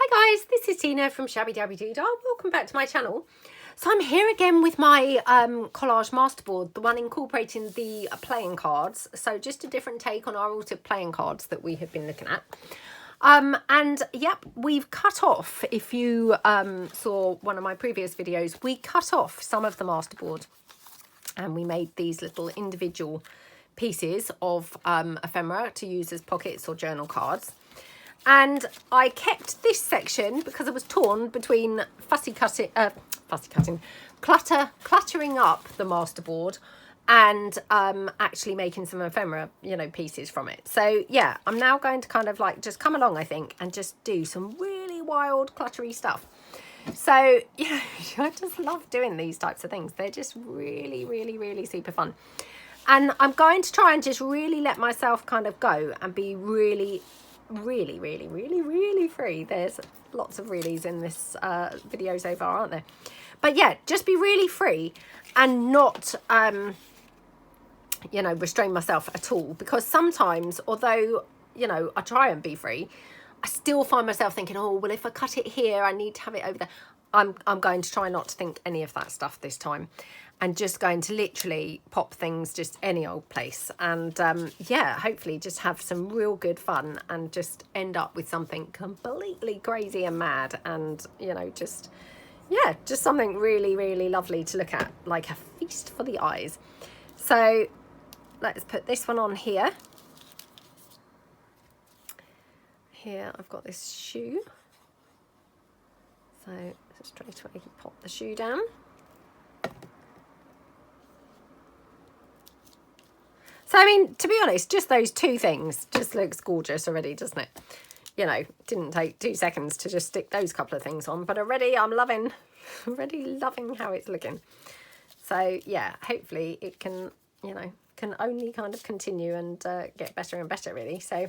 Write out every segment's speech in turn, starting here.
Hi guys, this is Tina from Shabbydabbydoodah. Welcome back to my channel. So I'm here again with my collage masterboard, the one incorporating the playing cards. So just a different take on our altered playing cards that we have been looking at. And yep, we've cut off, if you saw one of my previous videos, we cut off some of the masterboard and we made these little individual pieces of ephemera to use as pockets or journal cards. And I kept this section because it was torn between cluttering up the masterboard and actually making some ephemera, you know, pieces from it. So yeah, I'm now going to kind of like just come along, I think, and just do some really wild cluttery stuff. So, you know, I just love doing these types of things. They're just really, really, really super fun. And I'm going to try and just really let myself kind of go and be really free. There's lots of reallys in this video so far, aren't there? But yeah, just be really free and not you know, restrain myself at all, because sometimes, although, you know, I try and be free, I still find myself thinking, oh well, if I cut it here I need to have it over there. I'm going to try not to think any of that stuff this time, and just going to literally pop things just any old place, and yeah, hopefully just have some real good fun and just end up with something completely crazy and mad, and you know, just yeah, just something really, really lovely to look at, like a feast for the eyes. So let's put this one on here. Here I've got this shoe, so straight away pop the shoe down. So, I mean, to be honest, just those two things just looks gorgeous already, doesn't it? You know, didn't take 2 seconds to just stick those couple of things on, but already I'm loving, already loving how it's looking. So, yeah, hopefully it can, you know, can only kind of continue and get better and better, really. So,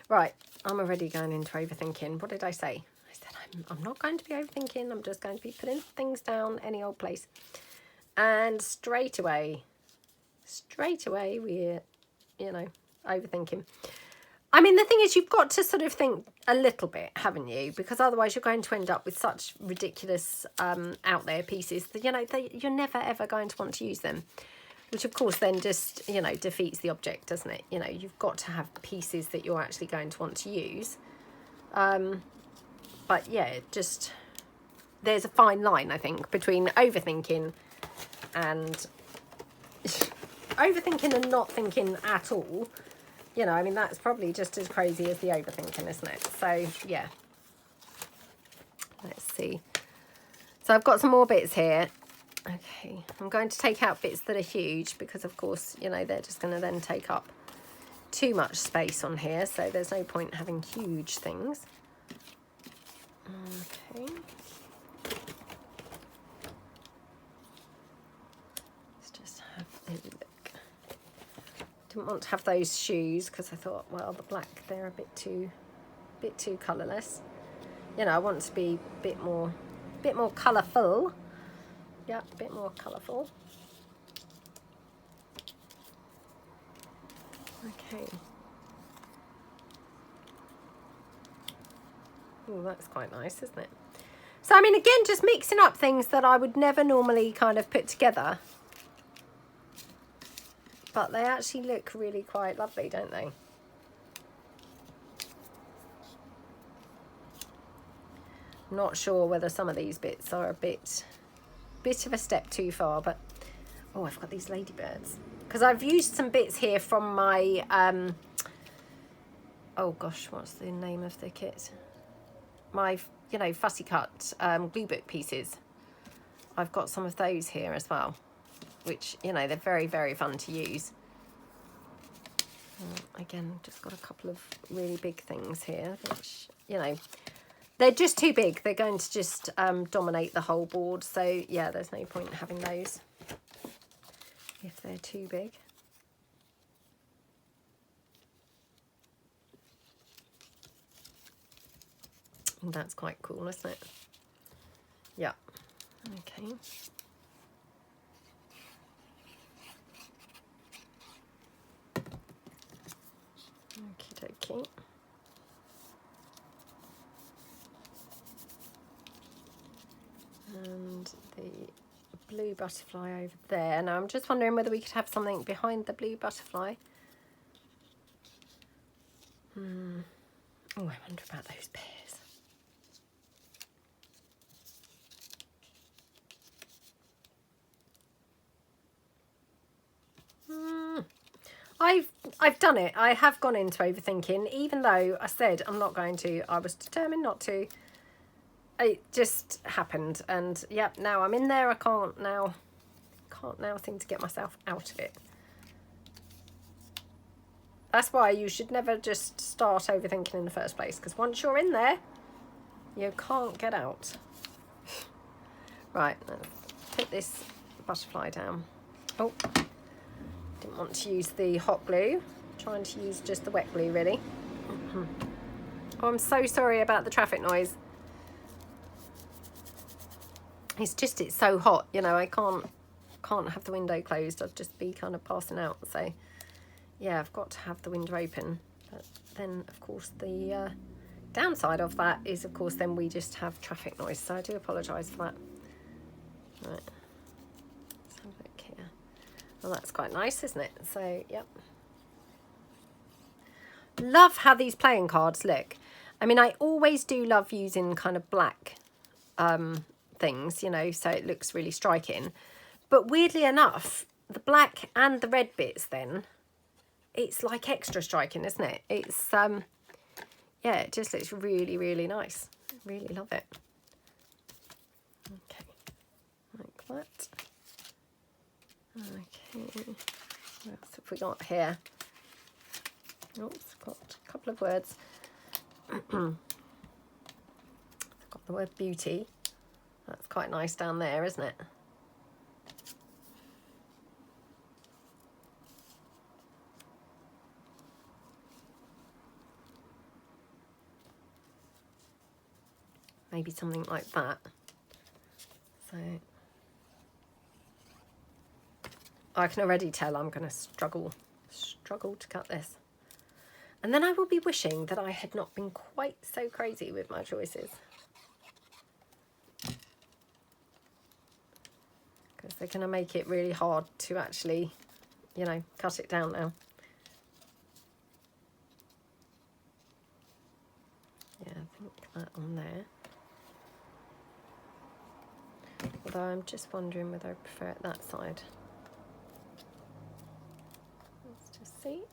right, I'm already going into overthinking. What did I say? I said I'm not going to be overthinking. I'm just going to be putting things down any old place. And straight away we're, you know, overthinking. I mean, the thing is, you've got to sort of think a little bit, haven't you? Because otherwise you're going to end up with such ridiculous out there pieces that, you know, you're never ever going to want to use them, which of course then just, you know, defeats the object, doesn't it? You know, you've got to have pieces that you're actually going to want to use. But yeah, just there's a fine line, I think, between overthinking and not thinking at all. You know, I mean, that's probably just as crazy as the overthinking, isn't it? So yeah, let's see. So I've got some more bits here. Okay, I'm going to take out bits that are huge because of course, you know, they're just going to then take up too much space on here, so there's no point having huge things. Okay, let's just have a look. Didn't want to have those shoes because I thought, well, the black, they're a bit too colourless. You know, I want to be a bit more colourful. Yeah, a bit more colourful. Okay. Oh, that's quite nice, isn't it? So, I mean, again, just mixing up things that I would never normally kind of put together. But they actually look really quite lovely, don't they? I'm not sure whether some of these bits are a bit of a step too far, but oh, I've got these ladybirds because I've used some bits here from my oh gosh, what's the name of the kit? My, you know, fussy cut glue book pieces. I've got some of those here as well, which, you know, they're very, very fun to use. Again, just got a couple of really big things here, which, you know, they're just too big. They're going to just dominate the whole board. So, yeah, there's no point in having those if they're too big. And that's quite cool, isn't it? Yeah. Okay. Okie dokie. the blue butterfly over there. Now I'm just wondering whether we could have something behind the blue butterfly. Oh, I wonder about those pears. I've done it. I have gone into overthinking, even though I said I'm not going to. I was determined not to. It just happened, and yep, now I'm in there. I can't now seem to get myself out of it. That's why you should never just start overthinking in the first place, because once you're in there, you can't get out. Right, let's put this butterfly down. Oh, didn't want to use the hot glue. Trying to use just the wet glue, really. Oh, I'm so sorry about the traffic noise. It's so hot, you know, I can't have the window closed. I'd just be kind of passing out. So yeah, I've got to have the window open. But then of course the downside of that is, of course, then we just have traffic noise. So I do apologise for that. Right, let's have a look here. Well, that's quite nice, isn't it? So yep. Love how these playing cards look. I mean, I always do love using kind of black things, you know, so it looks really striking. But weirdly enough, the black and the red bits, then it's like extra striking, isn't it? It's yeah, it just looks really, really nice. Really love it. Okay, like that. Okay, what else have we got here? Oops, got a couple of words. I've got the word beauty. That's quite nice down there, isn't it? Maybe something like that. So I can already tell I'm going to struggle to cut this. And then I will be wishing that I had not been quite so crazy with my choices. Because they're going to make it really hard to actually, you know, cut it down now. Yeah, I think that on there. Although I'm just wondering whether I prefer it that side. Let's just see.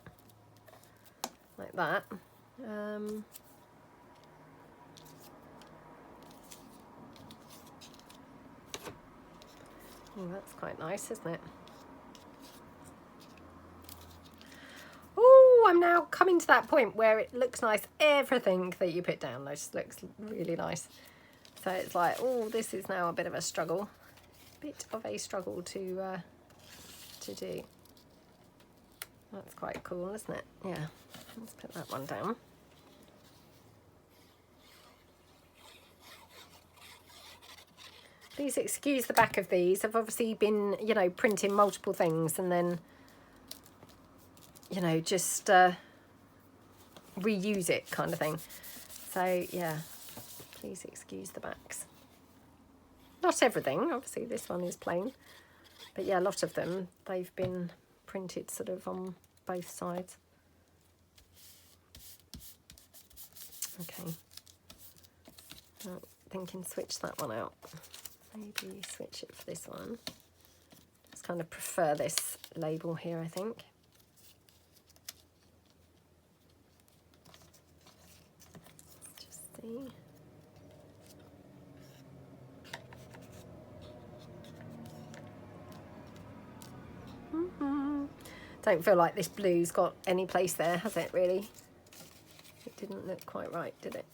Like that. Oh, that's quite nice, isn't it? Oh, I'm now coming to that point where it looks nice. Everything that you put down just looks really nice. So it's like, oh, this is now a bit of a struggle. Bit of a struggle to do. That's quite cool, isn't it? Yeah. Let's put that one down. Please excuse the back of these. I've obviously been, you know, printing multiple things and then, you know, just reuse it kind of thing. So, yeah, please excuse the backs. Not everything. Obviously, this one is plain. But, yeah, a lot of them, they've been printed sort of on both sides. Okay, thinking switch that one out. Maybe switch it for this one. Just kind of prefer this label here, I think. Let's just see. Don't feel like this blue's got any place there, has it, really? It didn't look quite right, did it?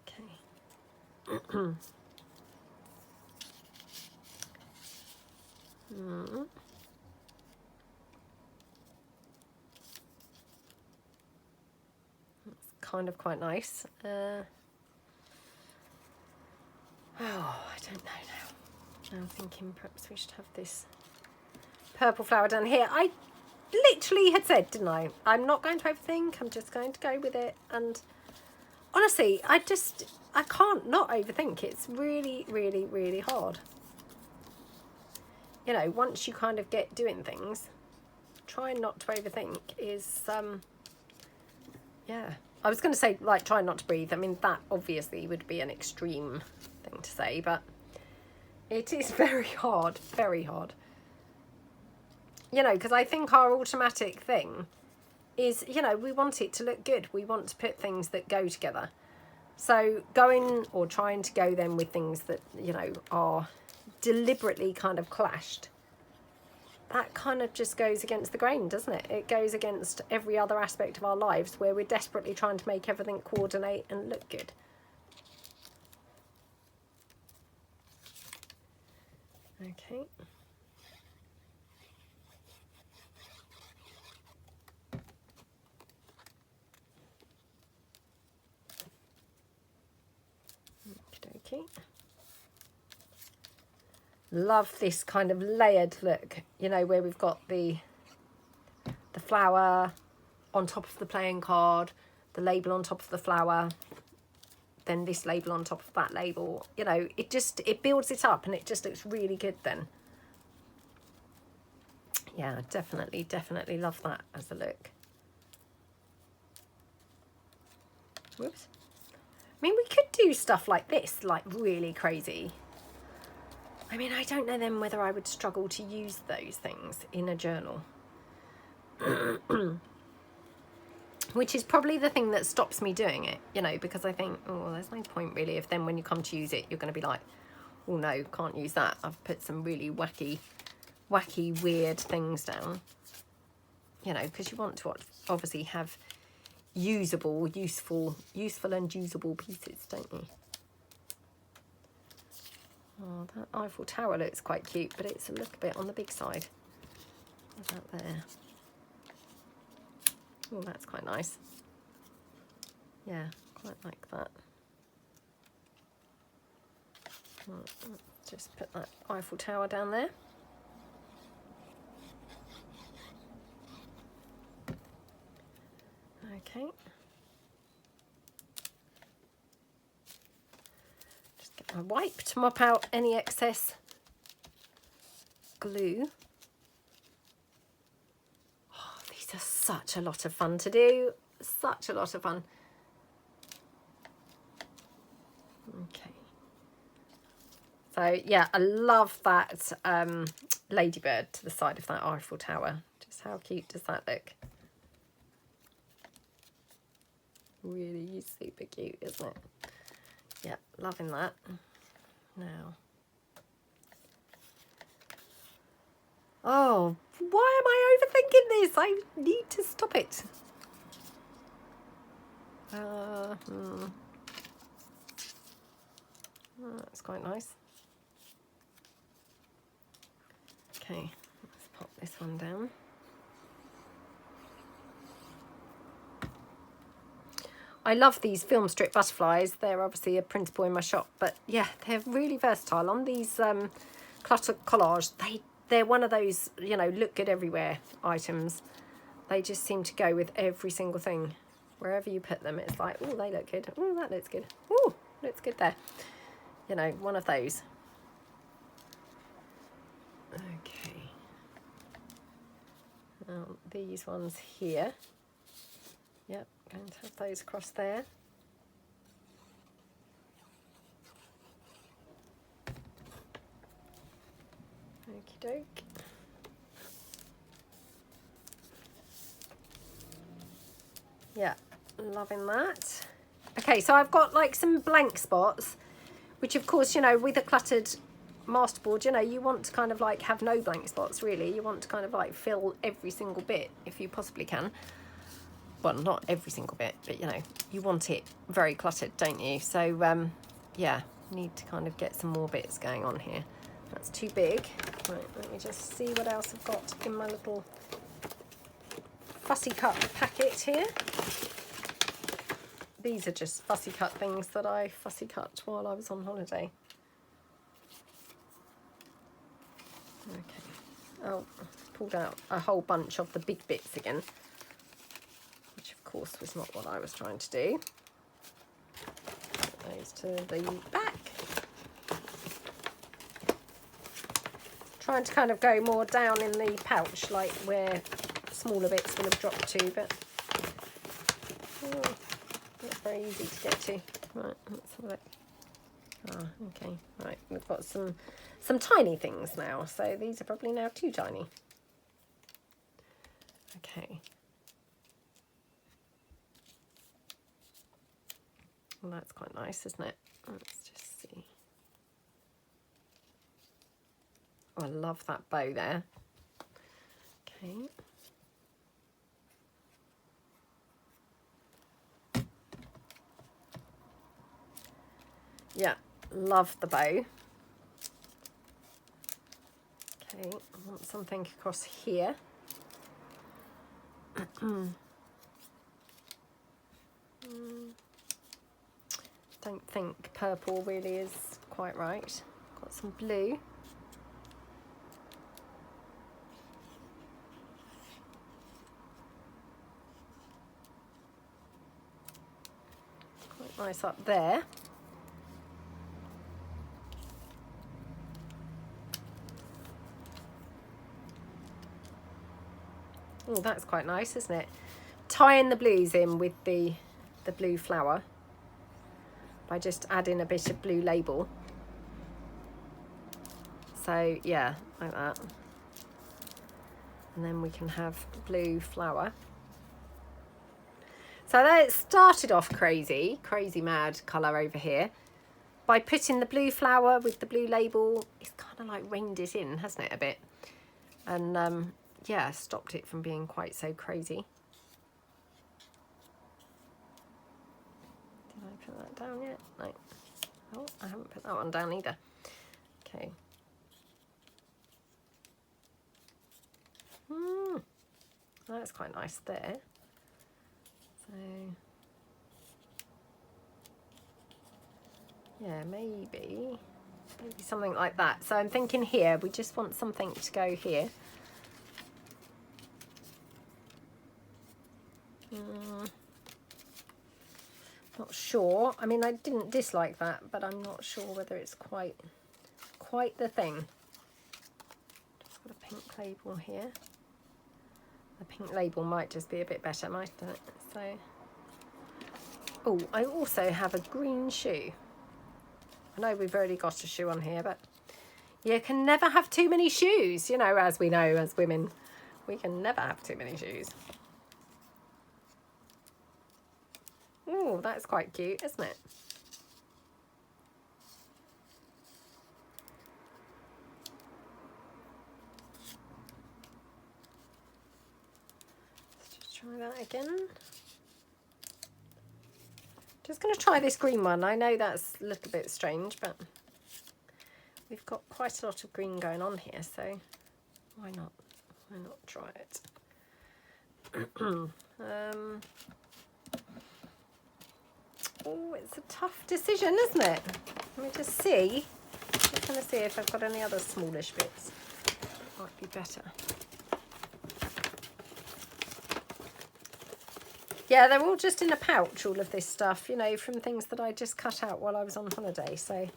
Okay. That's kind of quite nice. Oh, I don't know now. I'm thinking perhaps we should have this purple flower down here. I literally had said, didn't I? I'm not going to overthink. I'm just going to go with it. And honestly, I can't not overthink. It's really, really, really hard. you know, once you kind of get doing things, trying not to overthink is, yeah. I was going to say, like, try not to breathe. I mean, that obviously would be an extreme thing to say, but it is very hard, very hard. You know, because I think our automatic thing is, you know, we want it to look good. We want to put things that go together. So going or trying to go then with things that, you know, are deliberately kind of clashed, that kind of just goes against the grain, doesn't it? It goes against every other aspect of our lives where we're desperately trying to make everything coordinate and look good. Okay. Okay. Love this kind of layered look, you know, where we've got the flower on top of the playing card, the label on top of the flower, then this label on top of that label. You know, it builds it up and it just looks really good then. Yeah, definitely love that as a look. Whoops. I mean, we could do stuff like this, like really crazy. I mean, I don't know then whether I would struggle to use those things in a journal. Which is probably the thing that stops me doing it, you know, because I think, oh, there's no point really if then when you come to use it, you're going to be like, oh no, can't use that. I've put some really wacky, weird things down, you know, because you want to obviously have usable, useful and usable pieces, don't you? Oh, that Eiffel Tower looks quite cute, but it's a little bit on the big side. What's that there? Oh, that's quite nice. Yeah, quite like that. Just put that Eiffel Tower down there. Okay. Just get my wipe to mop out any excess glue. Oh, these are such a lot of fun to do. Such a lot of fun. Okay. So yeah, I love that ladybird to the side of that Eiffel Tower. Just how cute does that look? Really super cute, isn't it? Yeah, loving that. Now, oh, why am I overthinking this? I need to stop it. Oh, that's quite nice. Okay, let's pop this one down. I love these film strip butterflies. They're obviously a principal in my shop, but yeah, they're really versatile. On these Cluttered Collage, they're one of those, you know, look good everywhere items. They just seem to go with every single thing. Wherever you put them, it's like, oh, they look good. Oh, that looks good. Oh, looks good there. You know, one of those. Okay. These ones here. Yep, going to have those across there. Okie doke. Yeah, loving that. Okay, so I've got like some blank spots, which of course, you know, with a cluttered masterboard, you know, you want to kind of like have no blank spots really. You want to kind of like fill every single bit if you possibly can. Well, not every single bit, but you know, you want it very cluttered, don't you? So yeah, need to kind of get some more bits going on here. That's too big. Right, let me just see what else I've got in my little fussy cut packet here. These are just fussy cut things that I fussy cut while I was on holiday. Okay. Oh, pulled out a whole bunch of the big bits again, which of course was not what I was trying to do. Put those to the back. Trying to kind of go more down in the pouch, like where smaller bits will have dropped to, but not very easy to get to. Right, let's have a look. Ah, okay, right, we've got some tiny things now, so these are probably now too tiny. Okay. Well, that's quite nice, isn't it? Let's just see. Oh, I love that bow there. Okay. Yeah, love the bow. Okay, I want something across here. Don't think purple really is quite right. Got some blue. Quite nice up there. Oh, that's quite nice, isn't it? Tying the blues in with the blue flower by just adding a bit of blue label. So yeah, like that. And then we can have blue flower. So that started off crazy mad colour over here. By putting the blue flower with the blue label, it's kind of like reined it in, hasn't it, a bit? And yeah, stopped it from being quite so crazy. Did I put that down yet? No. Oh, I haven't put that one down either. Okay. That's quite nice there. So, yeah, maybe something like that. So I'm thinking here, we just want something to go here. Not sure. I mean, I didn't dislike that, but I'm not sure whether it's quite the thing. Just got a pink label here. The pink label might just be a bit better, mightn't it? So, oh, I also have a green shoe. I know we've already got a shoe on here, but you can never have too many shoes. You know, as we know as women, we can never have too many shoes. Oh, that's quite cute, isn't it? Let's just try that again. Just going to try this green one. I know that's a little bit strange, but we've got quite a lot of green going on here, so why not? Why not try it? Oh, it's a tough decision, isn't it? Let me just see. Just going to see if I've got any other smallish bits. Might be better. Yeah, they're all just in a pouch, all of this stuff, you know, from things that I just cut out while I was on holiday. So I'm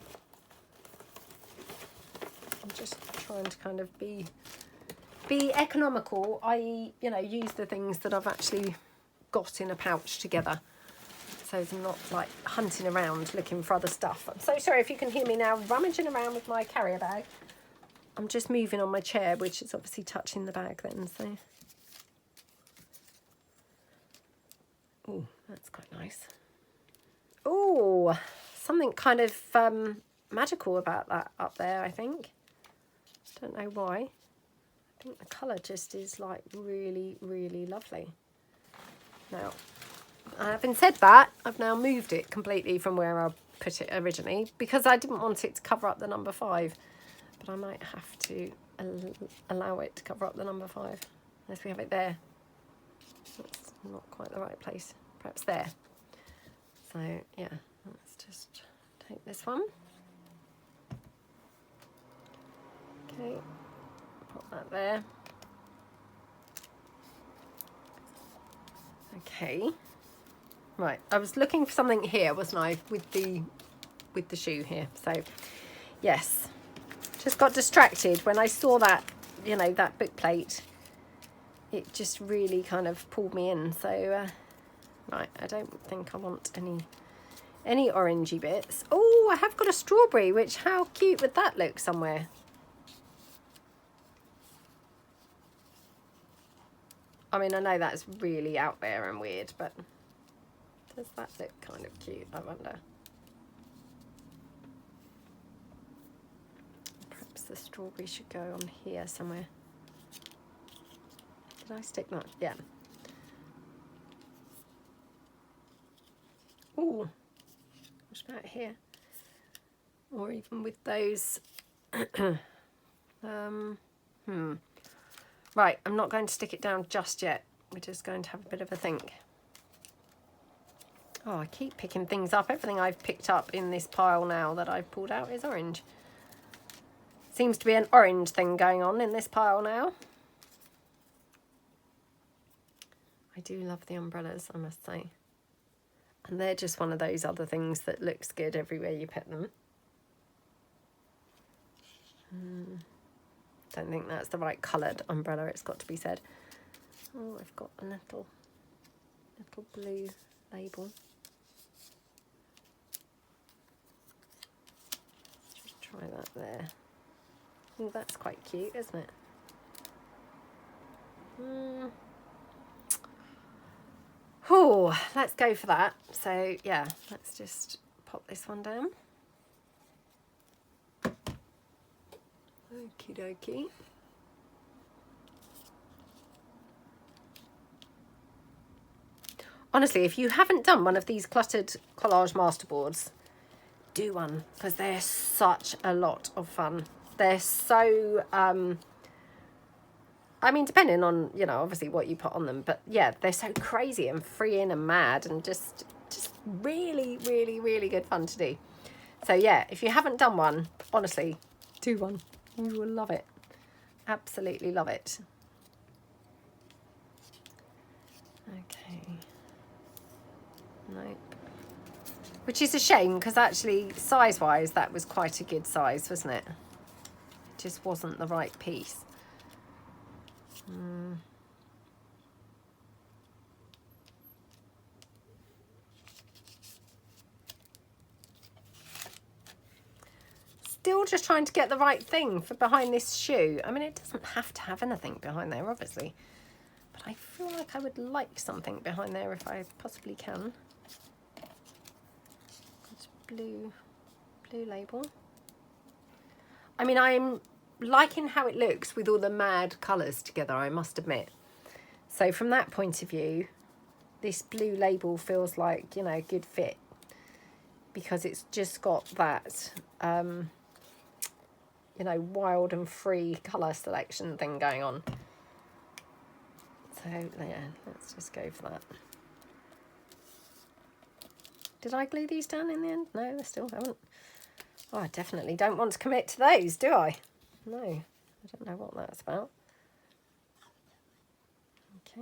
just trying to kind of be economical, i.e., you know, use the things that I've actually got in a pouch together. So I'm not like hunting around looking for other stuff. I'm so sorry if you can hear me now rummaging around with my carrier bag. I'm just moving on my chair, which is obviously touching the bag then, so. Oh, that's quite nice. Oh, something kind of magical about that up there, I think. Don't know why. I think the colour just is like really, really lovely. Now, having said that, I've now moved it completely from where I put it originally because I didn't want it to cover up the number 5. But I might have to allow it to cover up the number 5. Unless we have it there. That's not quite the right place. Perhaps there. So, yeah, let's just take this one. Okay, put that there. Okay. Right, I was looking for something here, wasn't I, with the shoe here. So, yes, just got distracted when I saw that, you know, that book plate. It just really kind of pulled me in. So, right, I don't think I want any orangey bits. Oh, I have got a strawberry, which, how cute would that look somewhere? I mean, I know that's really out there and weird, but does that look kind of cute, I wonder? Perhaps the strawberry should go on here somewhere. Did I stick that? Yeah. Ooh, what about here? Or even with those. Right, I'm not going to stick it down just yet. We're just going to have a bit of a think. Oh, I keep picking things up. Everything I've picked up in this pile now that I've pulled out is orange. Seems to be an orange thing going on in this pile now. I do love the umbrellas, I must say. And they're just one of those other things that looks good everywhere you put them. Don't think that's the right coloured umbrella, it's got to be said. Oh, I've got a little blue label. Just try that there. Oh, that's quite cute, isn't it? Oh, let's go for that. So yeah, let's just pop this one down. Okie dokie. Honestly, if you haven't done one of these cluttered collage masterboards, do one, because they're such a lot of fun. They're so, I mean, depending on, you know, obviously what you put on them, but yeah, they're so crazy and freeing and mad and just really, really, really good fun to do. So yeah, if you haven't done one, honestly, do one. You will love it. Absolutely love it. Okay. Nope. Which is a shame, because actually, size-wise, that was quite a good size, wasn't it? It just wasn't the right piece. Still just trying to get the right thing for behind this shoe. I mean, it doesn't have to have anything behind there, obviously. But I feel like I would like something behind there if I possibly can. It's blue label. I mean, I'm liking how it looks with all the mad colours together, I must admit. So from that point of view, this blue label feels like, you know, a good fit, because it's just got that, you know, wild and free colour selection thing going on. So yeah, let's just go for that. Did I glue these down in the end? No, I still haven't. Oh, I definitely don't want to commit to those, do I? No, I don't know what that's about. Okay.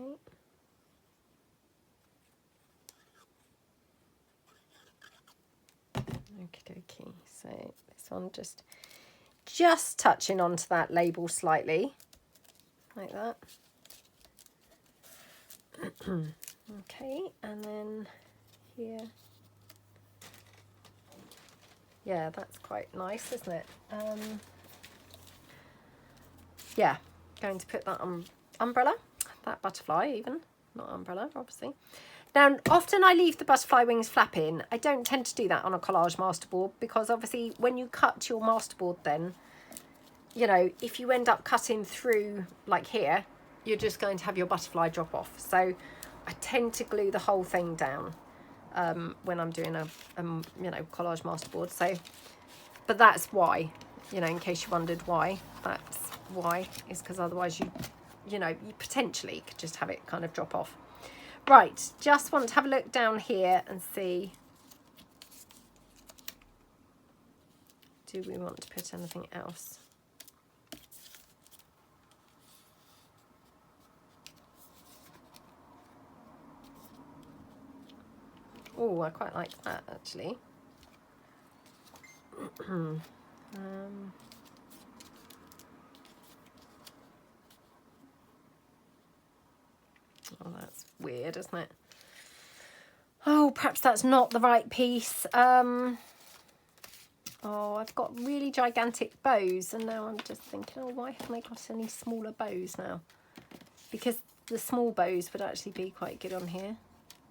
Okie dokie. So this one just touching onto that label slightly, like that. Okay, and then here. Yeah, that's quite nice, isn't it? Yeah, going to put that on umbrella, that butterfly even, not umbrella, obviously. Now, often I leave the butterfly wings flapping. I don't tend to do that on a collage masterboard, because obviously when you cut your masterboard, then, you know, if you end up cutting through like here, you're just going to have your butterfly drop off. So I tend to glue the whole thing down when I'm doing a you know, collage masterboard. So, but that's why, you know, in case you wondered why, that's why, is because otherwise you know, you potentially could just have it kind of drop off. Right, just want to have a look down here and see, do we want to put anything else? Oh, I quite like that actually. weird, isn't it? Oh, perhaps that's not the right piece. Oh, I've got really gigantic bows, and now I'm just thinking, oh, why haven't I got any smaller bows now? Because the small bows would actually be quite good on here.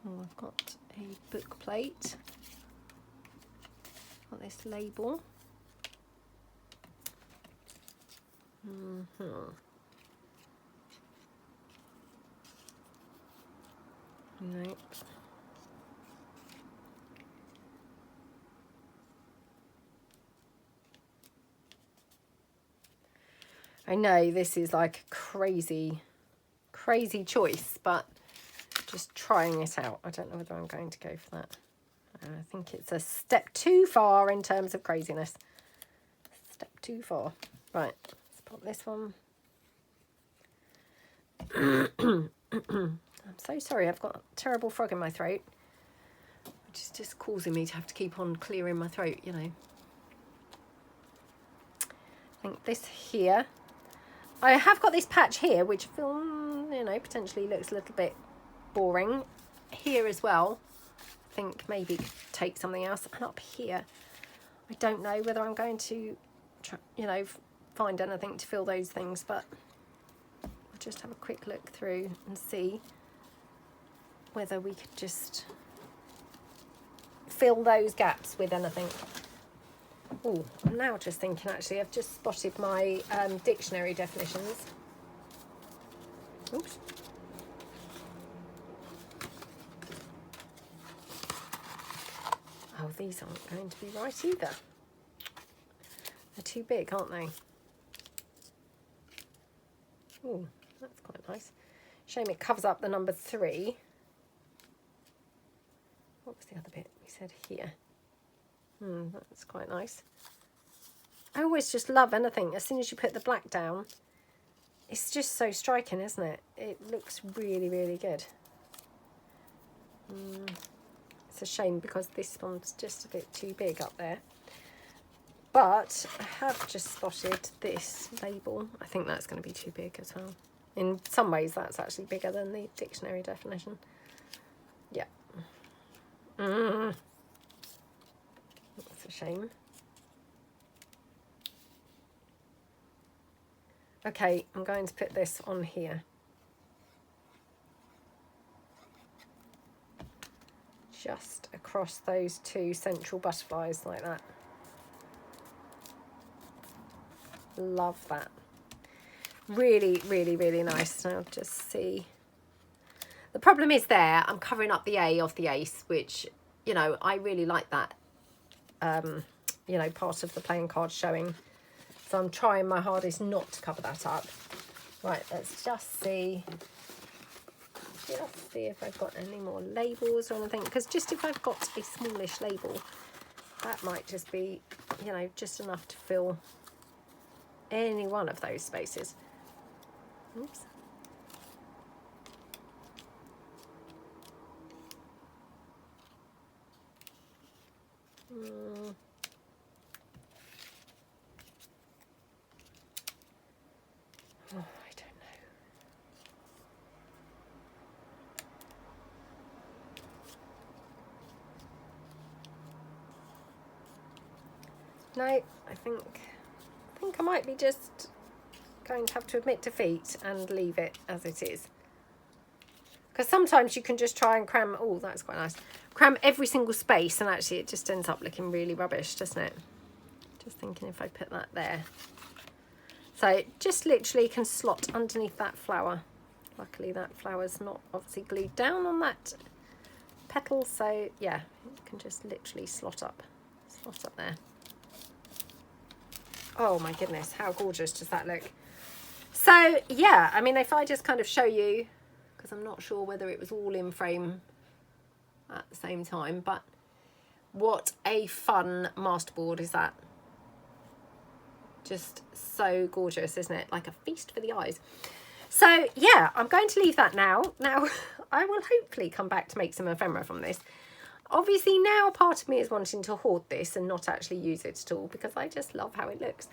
Oh, I've got a book plate. Got this label. Nope. I know this is like a crazy choice, but just trying it out. I don't know whether I'm going to go for that. I think it's a step too far in terms of craziness. Step too far. Right, let's pop this one. I'm so sorry, I've got a terrible frog in my throat, which is just causing me to have to keep on clearing my throat, you know. I think this here. I have got this patch here, which I feel, you know, potentially looks a little bit boring. Here as well, I think maybe take something else. And up here, I don't know whether I'm going to, try, you know, find anything to fill those things, but I'll just have a quick look through and see whether we could just fill those gaps with anything. Oh, I'm now just thinking, actually, I've just spotted my dictionary definitions. Oops. Oh, these aren't going to be right either. They're too big, aren't they? Oh, that's quite nice. Shame it covers up the number 3. What was the other bit we said here? That's quite nice. I always just love anything. As soon as you put the black down, it's just so striking, isn't it? It looks really, really good. It's a shame because this one's just a bit too big up there. But I have just spotted this label. I think that's going to be too big as well. In some ways, that's actually bigger than the dictionary definition. Yeah. That's a shame. Okay, I'm going to put this on here. Just across those 2 central butterflies like that. Love that. Really, really, really nice. Now just see. The problem is there, I'm covering up the A of the ace, which, you know, I really like that. You know, part of the playing card showing. So I'm trying my hardest not to cover that up. Right, let's just see. Just see if I've got any more labels or anything. Because just if I've got a smallish label, that might just be, you know, just enough to fill any one of those spaces. Oops. Oh, I don't know. No, I think I might be just going to have to admit defeat and leave it as it is. Because sometimes you can just try and cram, oh, that's quite nice, cram every single space, and actually it just ends up looking really rubbish, doesn't it? Just thinking if I put that there. So it just literally can slot underneath that flower. Luckily that flower's not obviously glued down on that petal, so yeah, it can just literally slot up there. Oh my goodness, how gorgeous does that look? So yeah, I mean, if I just kind of show you, because I'm not sure whether it was all in frame at the same time, but what a fun masterboard is that. Just so gorgeous, isn't it? Like a feast for the eyes. So yeah, I'm going to leave that now. Now I will hopefully come back to make some ephemera from this. Obviously now part of me is wanting to hoard this and not actually use it at all, because I just love how it looks.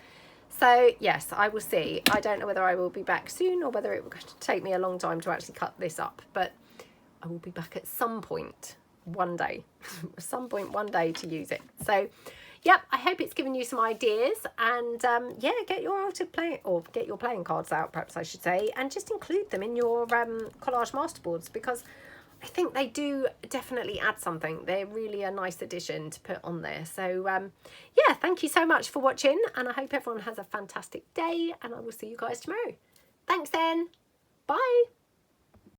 So yes, I will see. I don't know whether I will be back soon or whether it will take me a long time to actually cut this up, but I will be back at some point one day, some point one day to use it. So yep, I hope it's given you some ideas, and yeah, get your get your playing cards out, perhaps I should say, and just include them in your collage masterboards, because I think they do definitely add something. They're really a nice addition to put on there. So yeah, thank you so much for watching, and I hope everyone has a fantastic day, and I will see you guys tomorrow. Thanks then. Bye.